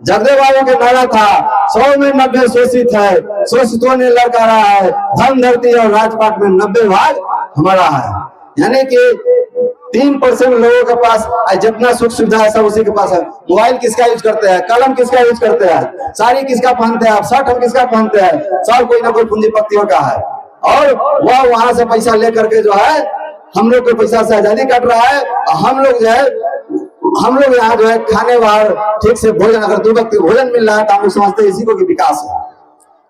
जगदेव बाबू के नारा था 100 में 90 शोषित है, शोषितों ने लड़का रहा है, धन धरती और राजपाट में 90 भाग हमारा है। यानी कि 3% लोगों के पास जितना सुख सुविधा है सब उसी के पास है। मोबाइल किसका यूज करते हैं, कलम किसका यूज करते हैं, साड़ी किसका पहनते हैं, शर्ट हम किसका पहनते हैं, सब कोई ना कोई पूंजीपतियों का है। और वह वहां से पैसा लेकर के जो है हम लोग के पैसा से आजादी काट रहा है। हम लोग जो है हम लोग यहाँ जो है खाने बाहर ठीक से भोजन, अगर 2 वक्त भोजन मिल रहा है तो हम लोग समझते हैं इसी को कि विकास है।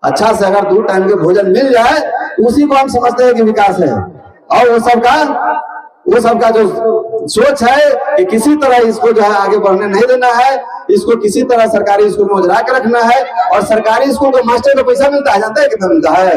अच्छा से अगर 2 टाइम के भोजन मिल जाए तो उसी को हम समझते हैं कि विकास है। और वो सबका जो सोच है कि किसी तरह इसको जो है आगे बढ़ने नहीं देना है, इसको किसी तरह सरकारी स्कूल में उजरा के रखना है। और सरकारी स्कूल को मास्टर को पैसा मिलता है, जानते हैं कितना मिलता है?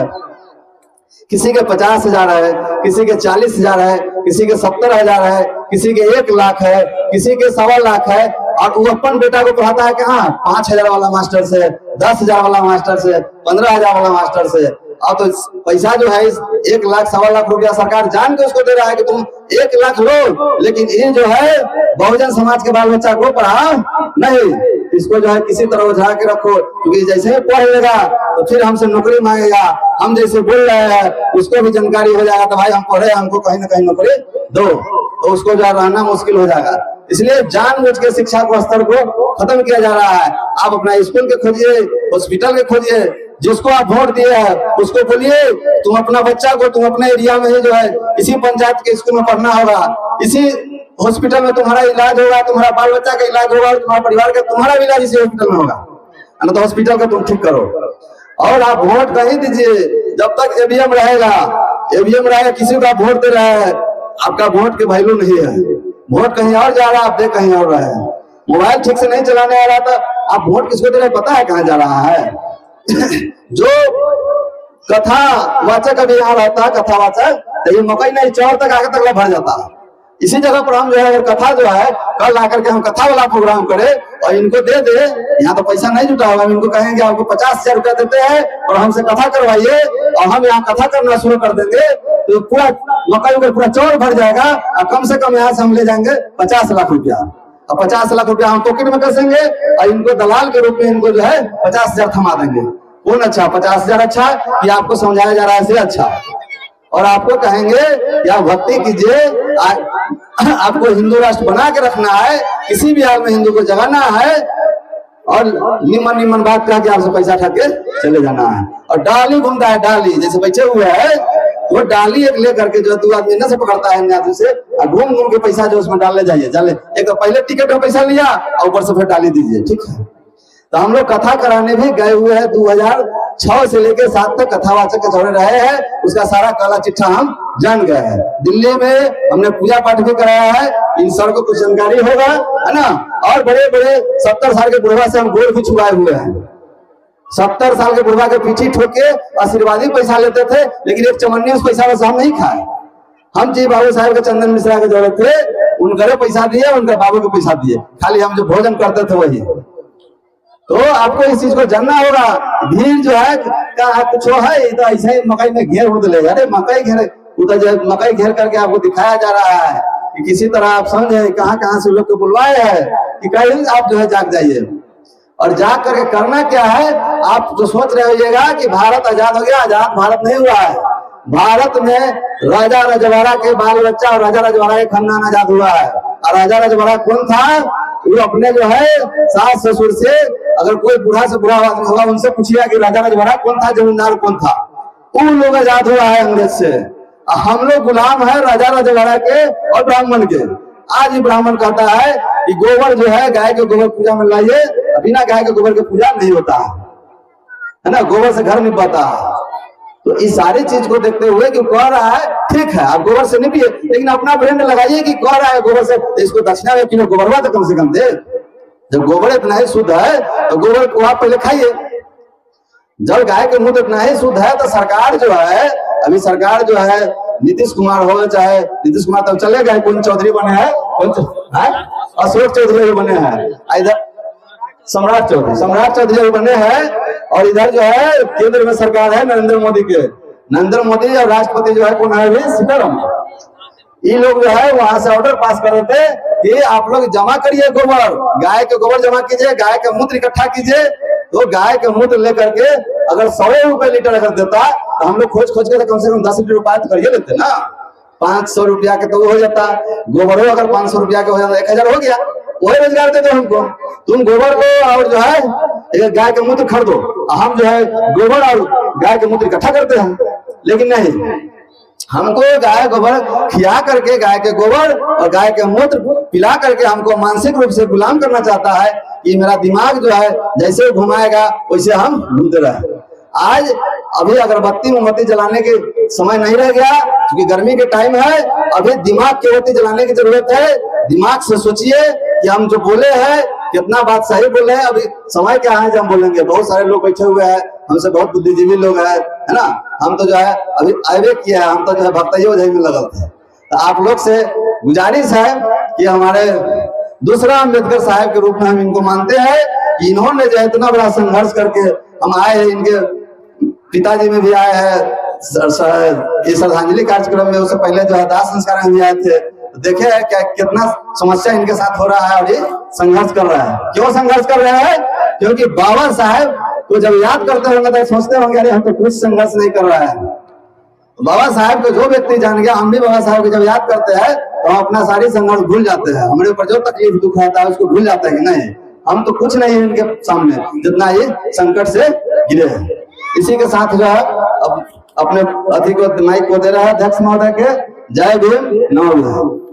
किसी के 50,000 है, किसी के 40,000 है, किसी के 70,000 है, किसी के 1 लाख है, किसी के 1.25 लाख है। और वो अपन बेटा को पढ़ाता है कहाँ? 5,000 वाला मास्टर से, 10,000 वाला मास्टर से, 15,000 वाला मास्टर से। अब तो पैसा जो है 1 लाख 1.25 लाख रुपया सरकार जान के उसको दे रहा है कि तुम 1 लाख लो, लेकिन ये जो है बहुजन समाज के बाल बच्चा को पढ़ा नहीं, इसको जो है किसी तरह उझा के रखो, क्योंकि जैसे ही पढ़ लेगा तो फिर हमसे नौकरी मांगेगा। हम जैसे बोल रहे हैं उसको भी जानकारी हो जाएगा तो भाई हम पढ़े, हमको कहीं ना कहीं नौकरी दो, तो उसको जो रहना मुश्किल हो जाएगा। इसलिए जानबूझ के शिक्षा को स्तर को खत्म किया जा रहा है। आप अपना स्कूल के खोजिए, हॉस्पिटल के खोजिए, जिसको आप वोट दिए हैं उसको बोलिए तुम अपना बच्चा को तुम अपने एरिया में ही जो है इसी पंचायत के स्कूल में पढ़ना होगा, इसी हॉस्पिटल में तुम्हारा इलाज होगा, तुम्हारा बाल बच्चा का इलाज होगा, तुम्हारा परिवार का तुम्हारा भी इलाज इसी हॉस्पिटल में होगा, तो हॉस्पिटल का तुम ठीक करो। और आप वोट कहीं दीजिए जब तक ईवीएम रहेगा, किसी को आप वोट दे रहे हैं, आपका वोट की वैल्यू नहीं है। वोट कहीं और जा रहा है, आप दे कहीं और रहे हैं। मोबाइल ठीक से नहीं चलाने आ रहा था, आप वोट किसको दे रहे हैं पता है कहाँ जा रहा है? जो कथा वाचक अभी यहाँ रहता है, कथा वाचक, तो ये मकई नहीं चौर तक आगे तक भर जाता है। इसी जगह पर हम जो है कथा जो है कल आकर के हम कथा वाला प्रोग्राम करें और इनको दे दे, यहाँ तो पैसा नहीं जुटा होगा, इनको कहेंगे आपको 50,000 रुपया देते हैं और हमसे कथा करवाइए, और हम यहाँ कथा करना शुरू कर देंगे तो पूरा मकई का पूरा चौर भर जाएगा। और कम से कम यहाँ से हम ले जाएंगे 50 लाख रुपया, और 50 लाख रुपया हम पॉकेट में कसेंगे और इनको दलाल के रूप में इनको जो है 50,000 थमा देंगे। कौन अच्छा? 50,000 अच्छा कि आपको समझाया जा रहा है से अच्छा? और आपको कहेंगे या भक्ति कीजिए, आपको हिंदू राष्ट्र बना के रखना है, किसी भी हाल में हिंदू को जगाना है, और निमन बात कह के आपसे पैसा ठग के चले जाना है। और डाली घूमता है, डाली जैसे बैठे हुए है वो डाली एक लेकर के जो 2 आदमी न से पकड़ता है आदमी से, घूम के पैसा जो उसमें डालने जाइए, चले एक तो पहले टिकट में पैसा लिया और ऊपर से फिर डाली दीजिए, ठीक है। तो हम लोग कथा कराने भी गए हुए हैं, 2006 से लेकर 7 तक कथावाचक के चौड़े रहे हैं, उसका सारा काला चिट्ठा हम जान गए हैं। दिल्ली में हमने पूजा पाठ भी कराया है, इन सर को कुछ जानकारी होगा, है ना। और बड़े बड़े 70 साल के बुढ़वा से हम गोल भी छुआए हुए हैं। 70 साल के बुढ़वा के पीछे ठोक के आशीर्वादी पैसा लेते थे, लेकिन एक चमन्नी उस पैसा में हम नहीं खाए। हम जी बाबू साहब के चंदन मिश्रा के जोड़े थे, उनके पैसा दिए, उनके बाबू को पैसा दिए, खाली हम जो भोजन करते थे वही। तो आपको इस चीज को जानना होगा। भीड़ जो है कुछ है तो ऐसे ही मकई में घेर हो ले, अरे मकई घेर करके आपको दिखाया जा रहा है कि किसी तरह आप समझे कहाँ से लोग को बुलवाए हैं कि कहीं आप जो है जाग जाइए। और जाग करके करना क्या है? आप जो सोच रहे होइएगा कि भारत आजाद हो गया, आजाद भारत नहीं हुआ है। भारत में राजा रजवाड़ा के बाल बच्चा और राजा रजवाड़ा के खानदान आजाद हुआ है। और राजा रजवाड़ा कौन था? वो अपने जो है सास ससुर से, अगर कोई बूढ़ा से बूढ़ा आदमी होगा उनसे पूछिएगा कि राजा रजवाड़ा कौन था, जमींदार कौन था, उन लोग आजाद हुआ है अंग्रेज से। हम लोग गुलाम है राजा रजवाड़ा के और ब्राह्मण के। आज ही ब्राह्मण कहता है कि गोबर जो है गाय के गोबर पूजा में लाइए, बिना गाय के गोबर के पूजा नहीं होता है ना, गोबर से घर नहीं बनता। तो इस सारी चीज को देखते हुए कि कह रहा है ठीक है आप गोबर से नहीं पिए, लेकिन अपना ब्रांड लगाइए कि कह रहा है गोबर से, इसको दक्षिणा में किलो गोबरवा तो कम से कम दे। जब गोबर इतना ही शुद्ध है तो गोबर को आप पहले खाइए। जब गाय के मुंह इतना ही शुद्ध है तो सरकार जो है, अभी सरकार जो है नीतीश कुमार हो, चाहे नीतीश कुमार तब चले गए, कौन चौधरी बने हैं, अशोक चौधरी बने हैं, इधर सम्राट चौधरी बने हैं, और इधर जो है केंद्र में सरकार है नरेंद्र मोदी के। नरेंद्र मोदी और राष्ट्रपति जो है कौन है? सीतारामन। ये लोग जो है वहां से ऑर्डर पास कर रहे थे कि आप लोग जमा करिए गोबर, गाय के गोबर जमा कीजिए, गाय का मूत्र इकट्ठा कीजिए। तो गाय के मूत्र लेकर के अगर 100 रुपए लीटर अगर देता तो हम लोग खोज खोज के कम से कम 10 रुपया तो करिए लेते ना। 500 रुपया के तो हो जाता, गोबर अगर 500 रुपया के हो जाता 1000 हो गया, वही रोजगार दे दो हमको। तुम गोबर को और जो है गाय के मूत्र खरीदो, हम जो है गोबर और गाय के मूत्र इकट्ठा करते हैं। लेकिन नहीं, हमको गाय गोबर खिया करके, गाय के गोबर और गाय के मूत्र पिला करके हमको मानसिक रूप से गुलाम करना चाहता है कि मेरा दिमाग जो है जैसे घुमाएगा वैसे हम घूमते रहे। आज अभी अगरबत्ती मोमबत्ती जलाने के समय नहीं रह गया, क्योंकि गर्मी के टाइम है। अभी दिमाग की बत्ती जलाने की जरूरत है। दिमाग से सोचिए कि हम जो बोले हैं कितना बात सही बोले हैं। अभी समय क्या है जब हम बोलेंगे, बहुत सारे लोग बैठे हुए हैं, हमसे बहुत बुद्धिजीवी लोग हैं, है ना। हम तो जो है अभी आवे किया है, हम तो जो है भक्तियों में लगल थे। तो आप लोग से गुजारिश है कि हमारे दूसरा अम्बेडकर साहब के रूप में हम इनको मानते हैं कि इन्होंने जो इतना बड़ा संघर्ष करके हम आए हैं। इनके पिताजी में भी आए हैं ये श्रद्धांजलि कार्यक्रम में, उससे पहले जो है दाह संस्कार में भी आए थे। देखे क्या कितना समस्या इनके साथ हो रहा है और ये संघर्ष कर रहा है। क्यों संघर्ष कर रहे हैं? क्योंकि बाबा साहब को जब याद करते होंगे तो सोचते होंगे अरे हम तो कुछ संघर्ष नहीं कर रहा है। बाबा साहब को जो व्यक्ति जान गया, हम भी बाबा साहब को जब याद करते हैं तो हम अपना सारी संघर्ष भूल जाते हैं। हमारे ऊपर जो तकलीफ दुख रहता है उसको भूल जाते हैं कि नहीं, हम तो कुछ नहीं है इनके सामने, जितना ये संकट से गिरे हैं। इसी के साथ जो है अब अपने अतिथि को माइक को दे रहा है अध्यक्ष महोदय के। जय भीम, नमो बुद्धाय।